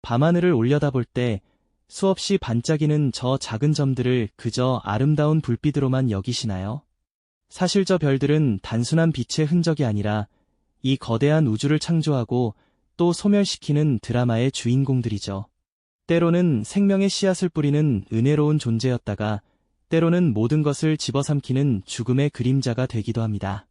밤하늘을 올려다볼 때 수없이 반짝이는 저 작은 점들을 그저 아름다운 불빛으로만 여기시나요? 사실 저 별들은 단순한 빛의 흔적이 아니라 이 거대한 우주를 창조하고 또 소멸시키는 드라마의 주인공들이죠. 때로는 생명의 씨앗을 뿌리는 은혜로운 존재였다가 때로는 모든 것을 집어삼키는 죽음의 그림자가 되기도 합니다.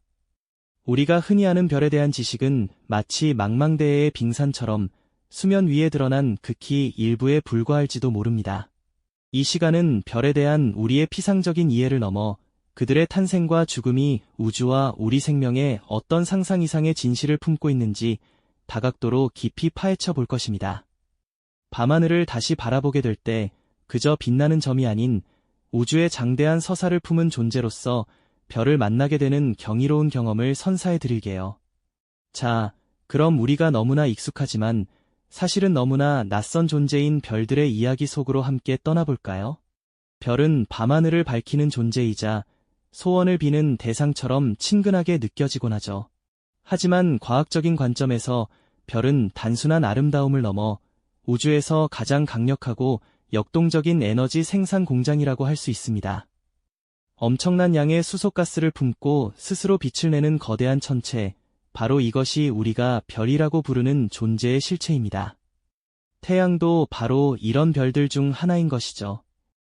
우리가 흔히 아는 별에 대한 지식은 마치 망망대해의 빙산처럼 수면 위에 드러난 극히 일부에 불과할지도 모릅니다. 이 시간은 별에 대한 우리의 피상적인 이해를 넘어 그들의 탄생과 죽음이 우주와 우리 생명에 어떤 상상 이상의 진실을 품고 있는지 다각도로 깊이 파헤쳐 볼 것입니다. 밤하늘을 다시 바라보게 될 때 그저 빛나는 점이 아닌 우주의 장대한 서사를 품은 존재로서 별을 만나게 되는 경이로운 경험을 선사해 드릴게요. 자, 그럼 우리가 너무나 익숙하지만 사실은 너무나 낯선 존재인 별들의 이야기 속으로 함께 떠나볼까요? 별은 밤하늘을 밝히는 존재이자 소원을 비는 대상처럼 친근하게 느껴지곤 하죠. 하지만 과학적인 관점에서 별은 단순한 아름다움을 넘어 우주에서 가장 강력하고 역동적인 에너지 생산 공장이라고 할 수 있습니다. 엄청난 양의 수소가스를 품고 스스로 빛을 내는 거대한 천체, 바로 이것이 우리가 별이라고 부르는 존재의 실체입니다. 태양도 바로 이런 별들 중 하나인 것이죠.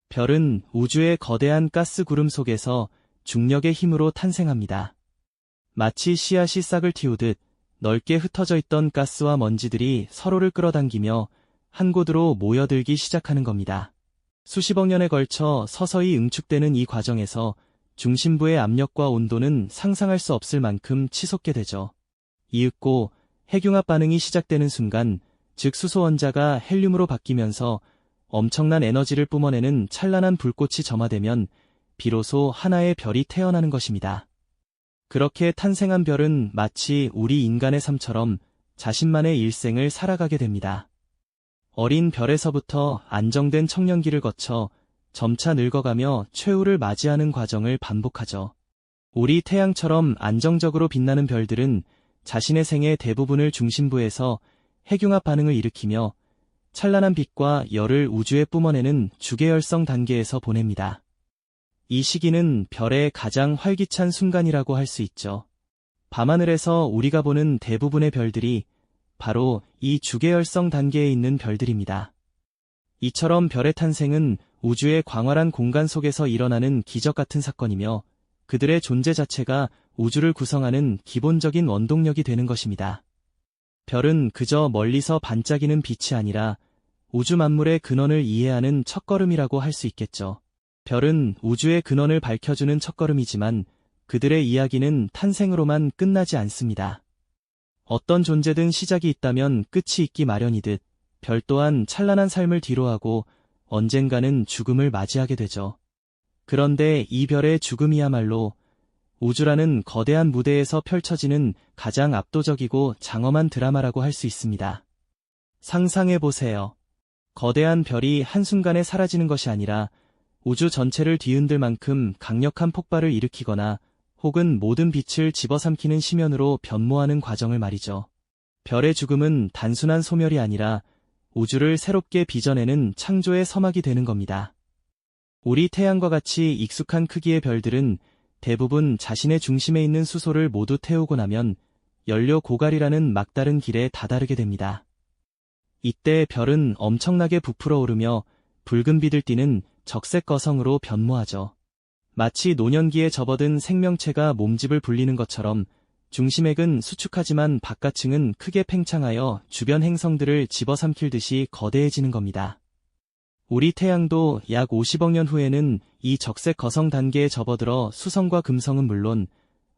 별은 우주의 거대한 가스 구름 속에서 중력의 힘으로 탄생합니다. 마치 씨앗이 싹을 틔우듯 넓게 흩어져 있던 가스와 먼지들이 서로를 끌어당기며 한 곳으로 모여들기 시작하는 겁니다. 수십억 년에 걸쳐 서서히 응축되는 이 과정에서 중심부의 압력과 온도는 상상할 수 없을 만큼 치솟게 되죠. 이윽고 핵융합 반응이 시작되는 순간, 즉 수소 원자가 헬륨으로 바뀌면서 엄청난 에너지를 뿜어내는 찬란한 불꽃이 점화되면 비로소 하나의 별이 태어나는 것입니다. 그렇게 탄생한 별은 마치 우리 인간의 삶처럼 자신만의 일생을 살아가게 됩니다. 어린 별에서부터 안정된 청년기를 거쳐 점차 늙어가며 최후를 맞이하는 과정을 반복하죠. 우리 태양처럼 안정적으로 빛나는 별들은 자신의 생의 대부분을 중심부에서 핵융합 반응을 일으키며 찬란한 빛과 열을 우주에 뿜어내는 주계열성 단계에서 보냅니다. 이 시기는 별의 가장 활기찬 순간이라고 할 수 있죠. 밤하늘에서 우리가 보는 대부분의 별들이 바로 이 주계열성 단계에 있는 별들입니다. 이처럼 별의 탄생은 우주의 광활한 공간 속에서 일어나는 기적 같은 사건이며 그들의 존재 자체가 우주를 구성하는 기본적인 원동력이 되는 것입니다. 별은 그저 멀리서 반짝이는 빛이 아니라 우주 만물의 근원을 이해하는 첫걸음이라고 할 수 있겠죠. 별은 우주의 근원을 밝혀주는 첫걸음이지만 그들의 이야기는 탄생으로만 끝나지 않습니다. 어떤 존재든 시작이 있다면 끝이 있기 마련이듯 별 또한 찬란한 삶을 뒤로하고 언젠가는 죽음을 맞이하게 되죠. 그런데 이 별의 죽음이야말로 우주라는 거대한 무대에서 펼쳐지는 가장 압도적이고 장엄한 드라마라고 할 수 있습니다. 상상해보세요. 거대한 별이 한순간에 사라지는 것이 아니라 우주 전체를 뒤흔들 만큼 강력한 폭발을 일으키거나 혹은 모든 빛을 집어삼키는 심연으로 변모하는 과정을 말이죠. 별의 죽음은 단순한 소멸이 아니라 우주를 새롭게 빚어내는 창조의 서막이 되는 겁니다. 우리 태양과 같이 익숙한 크기의 별들은 대부분 자신의 중심에 있는 수소를 모두 태우고 나면 연료 고갈이라는 막다른 길에 다다르게 됩니다. 이때 별은 엄청나게 부풀어 오르며 붉은 빛을 띠는 적색 거성으로 변모하죠. 마치 노년기에 접어든 생명체가 몸집을 불리는 것처럼 중심핵은 수축하지만 바깥층은 크게 팽창하여 주변 행성들을 집어삼킬 듯이 거대해지는 겁니다. 우리 태양도 약 50억 년 후에는 이 적색 거성 단계에 접어들어 수성과 금성은 물론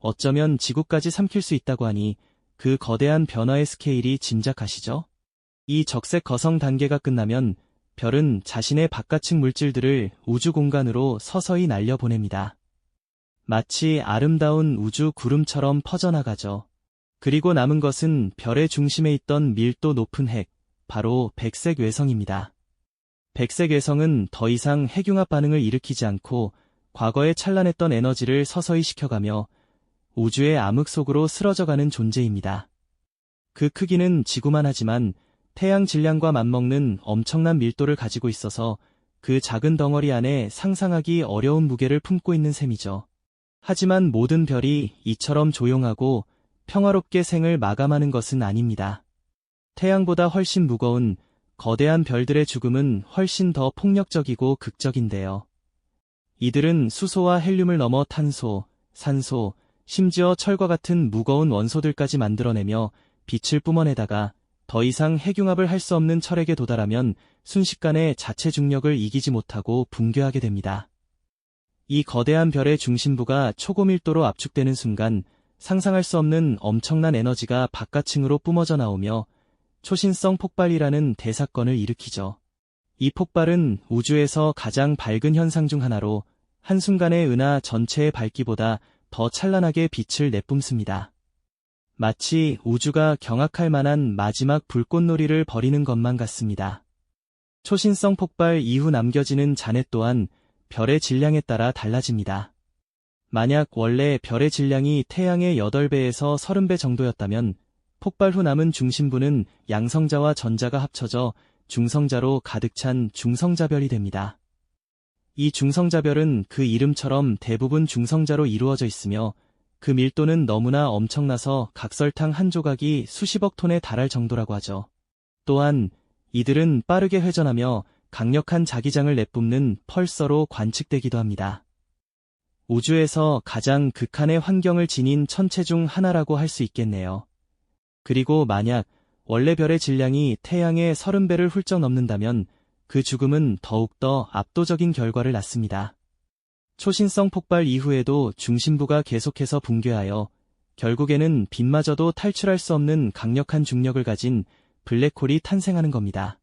어쩌면 지구까지 삼킬 수 있다고 하니 그 거대한 변화의 스케일이 짐작하시죠? 이 적색 거성 단계가 끝나면 별은 자신의 바깥층 물질들을 우주 공간으로 서서히 날려보냅니다. 마치 아름다운 우주 구름처럼 퍼져나가죠. 그리고 남은 것은 별의 중심에 있던 밀도 높은 핵, 바로 백색 외성입니다. 백색 외성은 더 이상 핵융합 반응을 일으키지 않고 과거에 찬란했던 에너지를 서서히 식혀가며 우주의 암흑 속으로 쓰러져가는 존재입니다. 그 크기는 지구만 하지만 태양 질량과 맞먹는 엄청난 밀도를 가지고 있어서 그 작은 덩어리 안에 상상하기 어려운 무게를 품고 있는 셈이죠. 하지만 모든 별이 이처럼 조용하고 평화롭게 생을 마감하는 것은 아닙니다. 태양보다 훨씬 무거운 거대한 별들의 죽음은 훨씬 더 폭력적이고 극적인데요. 이들은 수소와 헬륨을 넘어 탄소, 산소, 심지어 철과 같은 무거운 원소들까지 만들어내며 빛을 뿜어내다가 더 이상 핵융합을 할 수 없는 철에게 도달하면 순식간에 자체 중력을 이기지 못하고 붕괴하게 됩니다. 이 거대한 별의 중심부가 초고밀도로 압축되는 순간 상상할 수 없는 엄청난 에너지가 바깥층으로 뿜어져 나오며 초신성 폭발이라는 대사건을 일으키죠. 이 폭발은 우주에서 가장 밝은 현상 중 하나로 한순간의 은하 전체의 밝기보다 더 찬란하게 빛을 내뿜습니다. 마치 우주가 경악할 만한 마지막 불꽃놀이를 벌이는 것만 같습니다. 초신성 폭발 이후 남겨지는 잔해 또한 별의 질량에 따라 달라집니다. 만약 원래 별의 질량이 태양의 8배에서 30배 정도였다면 폭발 후 남은 중심부는 양성자와 전자가 합쳐져 중성자로 가득 찬 중성자별이 됩니다. 이 중성자별은 그 이름처럼 대부분 중성자로 이루어져 있으며 그 밀도는 너무나 엄청나서 각설탕 한 조각이 수십억 톤에 달할 정도라고 하죠. 또한 이들은 빠르게 회전하며 강력한 자기장을 내뿜는 펄서로 관측되기도 합니다. 우주에서 가장 극한의 환경을 지닌 천체 중 하나라고 할 수 있겠네요. 그리고 만약 원래 별의 질량이 태양의 30배를 훌쩍 넘는다면 그 죽음은 더욱더 압도적인 결과를 낳습니다. 초신성 폭발 이후에도 중심부가 계속해서 붕괴하여 결국에는 빛마저도 탈출할 수 없는 강력한 중력을 가진 블랙홀이 탄생하는 겁니다.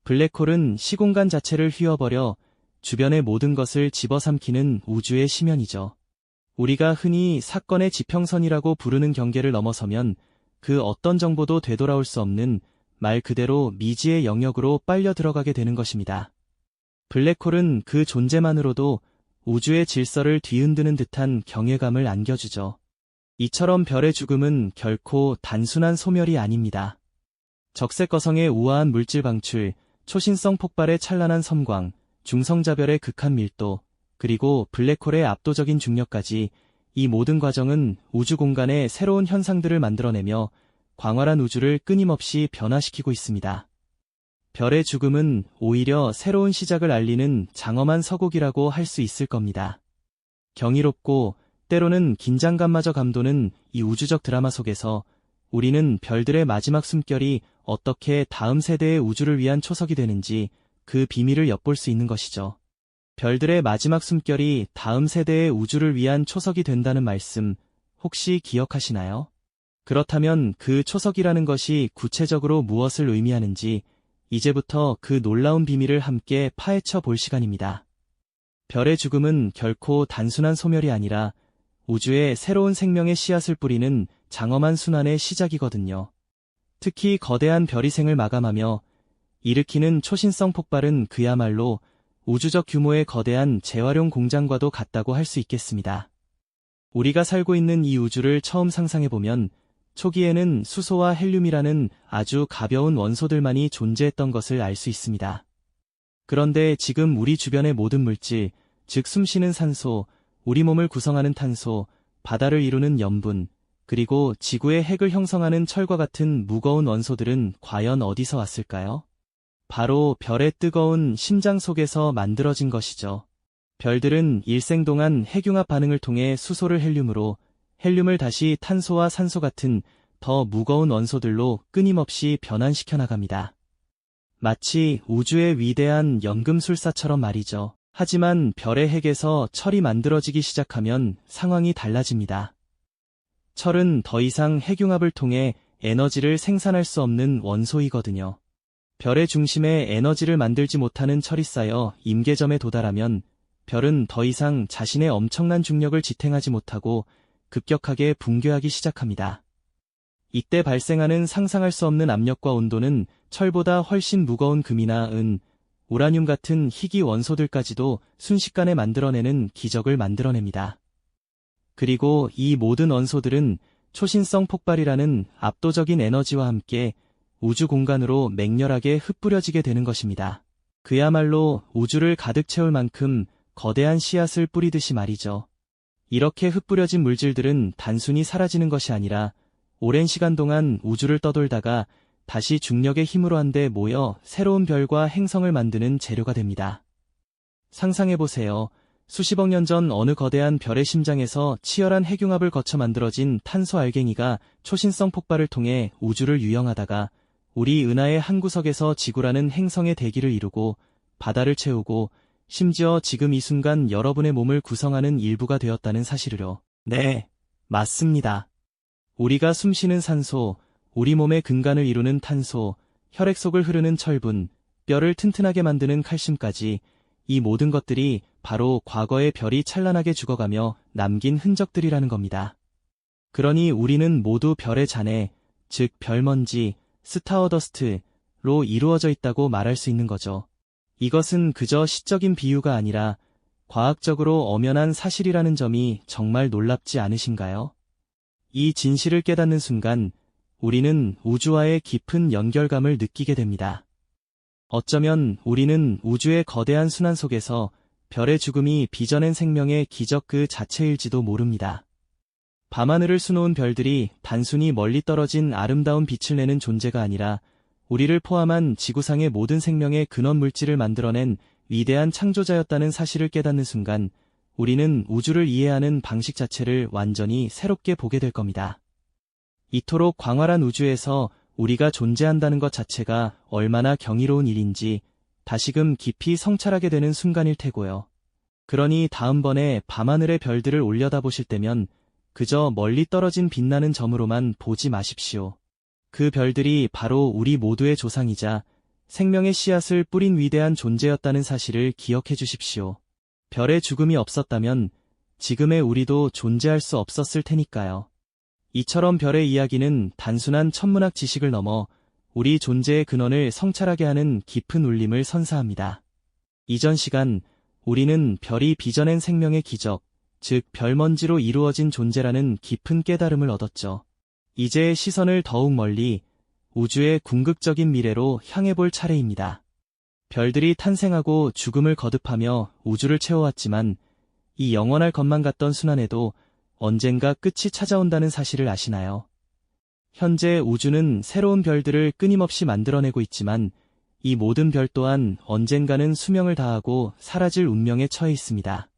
블랙홀은 시공간 자체를 휘어버려 주변의 모든 것을 집어삼키는 우주의 심연이죠. 우리가 흔히 사건의 지평선이라고 부르는 경계를 넘어서면 그 어떤 정보도 되돌아올 수 없는 말 그대로 미지의 영역으로 빨려 들어가게 되는 것입니다. 블랙홀은 그 존재만으로도 우주의 질서를 뒤흔드는 듯한 경외감을 안겨주죠. 이처럼 별의 죽음은 결코 단순한 소멸이 아닙니다. 적색거성의 우아한 물질 방출, 초신성 폭발의 찬란한 섬광, 중성자별의 극한 밀도, 그리고 블랙홀의 압도적인 중력까지 이 모든 과정은 우주 공간에 새로운 현상들을 만들어내며 광활한 우주를 끊임없이 변화시키고 있습니다. 별의 죽음은 오히려 새로운 시작을 알리는 장엄한 서곡이라고 할 수 있을 겁니다. 경이롭고 때로는 긴장감마저 감도는 이 우주적 드라마 속에서 우리는 별들의 마지막 숨결이 어떻게 다음 세대의 우주를 위한 초석이 되는지 그 비밀을 엿볼 수 있는 것이죠. 별들의 마지막 숨결이 다음 세대의 우주를 위한 초석이 된다는 말씀 혹시 기억하시나요? 그렇다면 그 초석이라는 것이 구체적으로 무엇을 의미하는지 이제부터 그 놀라운 비밀을 함께 파헤쳐 볼 시간입니다. 별의 죽음은 결코 단순한 소멸이 아니라 우주에 새로운 생명의 씨앗을 뿌리는 장엄한 순환의 시작이거든요. 특히 거대한 별이 생을 마감하며 일으키는 초신성 폭발은 그야말로 우주적 규모의 거대한 재활용 공장과도 같다고 할 수 있겠습니다. 우리가 살고 있는 이 우주를 처음 상상해보면 초기에는 수소와 헬륨이라는 아주 가벼운 원소들만이 존재했던 것을 알 수 있습니다. 그런데 지금 우리 주변의 모든 물질, 즉 숨쉬는 산소, 우리 몸을 구성하는 탄소, 바다를 이루는 염분, 그리고 지구의 핵을 형성하는 철과 같은 무거운 원소들은 과연 어디서 왔을까요? 바로 별의 뜨거운 심장 속에서 만들어진 것이죠. 별들은 일생 동안 핵융합 반응을 통해 수소를 헬륨으로, 헬륨을 다시 탄소와 산소 같은 더 무거운 원소들로 끊임없이 변환시켜 나갑니다. 마치 우주의 위대한 연금술사처럼 말이죠. 하지만 별의 핵에서 철이 만들어지기 시작하면 상황이 달라집니다. 철은 더 이상 핵융합을 통해 에너지를 생산할 수 없는 원소이거든요. 별의 중심에 에너지를 만들지 못하는 철이 쌓여 임계점에 도달하면 별은 더 이상 자신의 엄청난 중력을 지탱하지 못하고 급격하게 붕괴하기 시작합니다. 이때 발생하는 상상할 수 없는 압력과 온도는 철보다 훨씬 무거운 금이나 은, 우라늄 같은 희귀 원소들까지도 순식간에 만들어내는 기적을 만들어냅니다. 그리고 이 모든 원소들은 초신성 폭발이라는 압도적인 에너지와 함께 우주 공간으로 맹렬하게 흩뿌려지게 되는 것입니다. 그야말로 우주를 가득 채울 만큼 거대한 씨앗을 뿌리듯이 말이죠. 이렇게 흩뿌려진 물질들은 단순히 사라지는 것이 아니라 오랜 시간 동안 우주를 떠돌다가 다시 중력의 힘으로 한데 모여 새로운 별과 행성을 만드는 재료가 됩니다. 상상해보세요. 수십억 년 전 어느 거대한 별의 심장에서 치열한 핵융합을 거쳐 만들어진 탄소 알갱이가 초신성 폭발을 통해 우주를 유영하다가 우리 은하의 한 구석에서 지구라는 행성의 대기를 이루고 바다를 채우고 심지어 지금 이 순간 여러분의 몸을 구성하는 일부가 되었다는 사실을요. 네, 맞습니다. 우리가 숨쉬는 산소, 우리 몸의 근간을 이루는 탄소, 혈액 속을 흐르는 철분, 뼈를 튼튼하게 만드는 칼슘까지 이 모든 것들이 바로 과거의 별이 찬란하게 죽어가며 남긴 흔적들이라는 겁니다. 그러니 우리는 모두 별의 잔해, 즉 별먼지, 스타어더스트로 이루어져 있다고 말할 수 있는 거죠. 이것은 그저 시적인 비유가 아니라 과학적으로 엄연한 사실이라는 점이 정말 놀랍지 않으신가요? 이 진실을 깨닫는 순간 우리는 우주와의 깊은 연결감을 느끼게 됩니다. 어쩌면 우리는 우주의 거대한 순환 속에서 별의 죽음이 빚어낸 생명의 기적 그 자체일지도 모릅니다. 밤하늘을 수놓은 별들이 단순히 멀리 떨어진 아름다운 빛을 내는 존재가 아니라 우리를 포함한 지구상의 모든 생명의 근원 물질을 만들어낸 위대한 창조자였다는 사실을 깨닫는 순간 우리는 우주를 이해하는 방식 자체를 완전히 새롭게 보게 될 겁니다. 이토록 광활한 우주에서 우리가 존재한다는 것 자체가 얼마나 경이로운 일인지 다시금 깊이 성찰하게 되는 순간일 테고요. 그러니 다음번에 밤하늘의 별들을 올려다보실 때면 그저 멀리 떨어진 빛나는 점으로만 보지 마십시오. 그 별들이 바로 우리 모두의 조상이자 생명의 씨앗을 뿌린 위대한 존재였다는 사실을 기억해 주십시오. 별의 죽음이 없었다면 지금의 우리도 존재할 수 없었을 테니까요. 이처럼 별의 이야기는 단순한 천문학 지식을 넘어 우리 존재의 근원을 성찰하게 하는 깊은 울림을 선사합니다. 이전 시간 우리는 별이 빚어낸 생명의 기적, 즉 별먼지로 이루어진 존재라는 깊은 깨달음을 얻었죠. 이제 시선을 더욱 멀리 우주의 궁극적인 미래로 향해 볼 차례입니다. 별들이 탄생하고 죽음을 거듭하며 우주를 채워왔지만 이 영원할 것만 같던 순환에도 언젠가 끝이 찾아온다는 사실을 아시나요? 현재 우주는 새로운 별들을 끊임없이 만들어내고 있지만 이 모든 별 또한 언젠가는 수명을 다하고 사라질 운명에 처해 있습니다.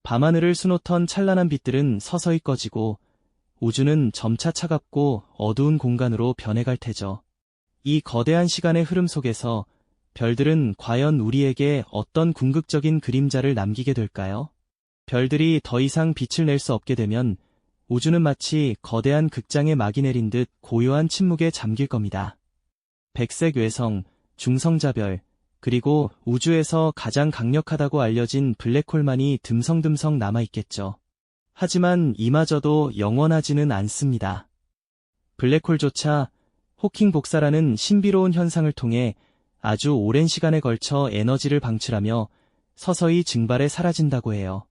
밤하늘을 수놓던 찬란한 빛들은 서서히 꺼지고 우주는 점차 차갑고 어두운 공간으로 변해갈 테죠. 이 거대한 시간의 흐름 속에서 별들은 과연 우리에게 어떤 궁극적인 그림자를 남기게 될까요? 별들이 더 이상 빛을 낼 수 없게 되면 우주는 마치 거대한 극장에 막이 내린 듯 고요한 침묵에 잠길 겁니다. 백색 외성, 중성자별, 그리고 우주에서 가장 강력하다고 알려진 블랙홀만이 듬성듬성 남아있겠죠. 하지만 이마저도 영원하지는 않습니다. 블랙홀조차 호킹 복사라는 신비로운 현상을 통해 아주 오랜 시간에 걸쳐 에너지를 방출하며 서서히 증발해 사라진다고 해요.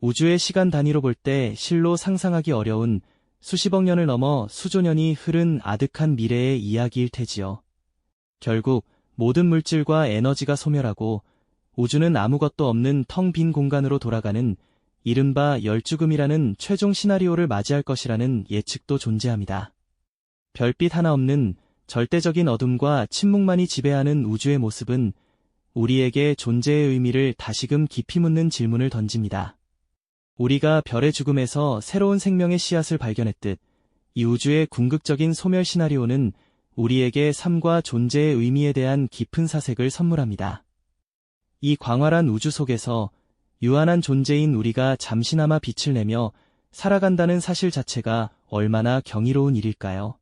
우주의 시간 단위로 볼 때 실로 상상하기 어려운 수십억 년을 넘어 수조 년이 흐른 아득한 미래의 이야기일 테지요. 결국 모든 물질과 에너지가 소멸하고 우주는 아무것도 없는 텅 빈 공간으로 돌아가는 이른바 열죽음이라는 최종 시나리오를 맞이할 것이라는 예측도 존재합니다. 별빛 하나 없는 절대적인 어둠과 침묵만이 지배하는 우주의 모습은 우리에게 존재의 의미를 다시금 깊이 묻는 질문을 던집니다. 우리가 별의 죽음에서 새로운 생명의 씨앗을 발견했듯 이 우주의 궁극적인 소멸 시나리오는 우리에게 삶과 존재의 의미에 대한 깊은 사색을 선물합니다. 이 광활한 우주 속에서 유한한 존재인 우리가 잠시나마 빛을 내며 살아간다는 사실 자체가 얼마나 경이로운 일일까요?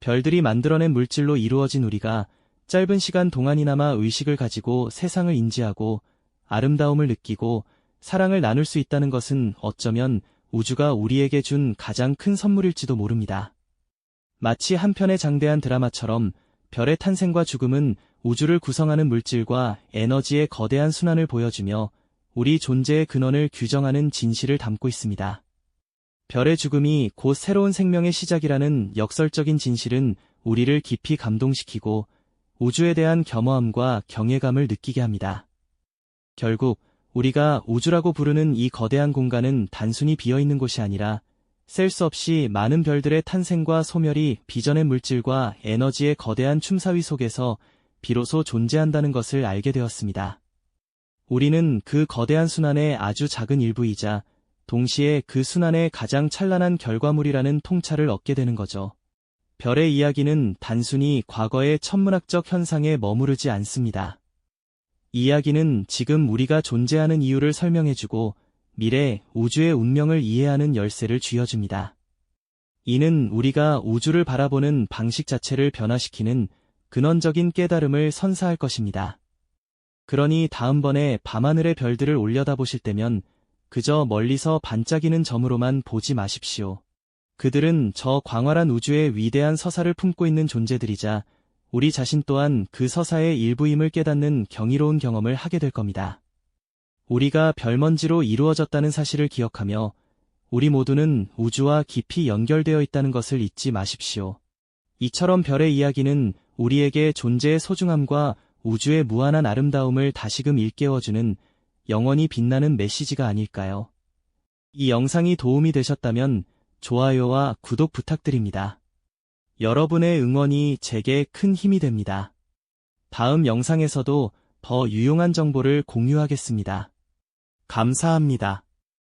별들이 만들어낸 물질로 이루어진 우리가 짧은 시간 동안이나마 의식을 가지고 세상을 인지하고 아름다움을 느끼고 사랑을 나눌 수 있다는 것은 어쩌면 우주가 우리에게 준 가장 큰 선물일지도 모릅니다. 마치 한 편의 장대한 드라마처럼 별의 탄생과 죽음은 우주를 구성하는 물질과 에너지의 거대한 순환을 보여주며 우리 존재의 근원을 규정하는 진실을 담고 있습니다. 별의 죽음이 곧 새로운 생명의 시작이라는 역설적인 진실은 우리를 깊이 감동시키고 우주에 대한 겸허함과 경외감을 느끼게 합니다. 결국 우리가 우주라고 부르는 이 거대한 공간은 단순히 비어있는 곳이 아니라 셀 수 없이 많은 별들의 탄생과 소멸이 빚어낸 물질과 에너지의 거대한 춤사위 속에서 비로소 존재한다는 것을 알게 되었습니다. 우리는 그 거대한 순환의 아주 작은 일부이자 동시에 그 순환의 가장 찬란한 결과물이라는 통찰을 얻게 되는 거죠. 별의 이야기는 단순히 과거의 천문학적 현상에 머무르지 않습니다. 이 이야기는 지금 우리가 존재하는 이유를 설명해주고 미래 우주의 운명을 이해하는 열쇠를 쥐어줍니다. 이는 우리가 우주를 바라보는 방식 자체를 변화시키는 근원적인 깨달음을 선사할 것입니다. 그러니 다음번에 밤하늘의 별들을 올려다보실 때면 그저 멀리서 반짝이는 점으로만 보지 마십시오. 그들은 저 광활한 우주의 위대한 서사를 품고 있는 존재들이자 우리 자신 또한 그 서사의 일부임을 깨닫는 경이로운 경험을 하게 될 겁니다. 우리가 별먼지로 이루어졌다는 사실을 기억하며 우리 모두는 우주와 깊이 연결되어 있다는 것을 잊지 마십시오. 이처럼 별의 이야기는 우리에게 존재의 소중함과 우주의 무한한 아름다움을 다시금 일깨워주는 영원히 빛나는 메시지가 아닐까요? 이 영상이 도움이 되셨다면 좋아요와 구독 부탁드립니다. 여러분의 응원이 제게 큰 힘이 됩니다. 다음 영상에서도 더 유용한 정보를 공유하겠습니다. 감사합니다.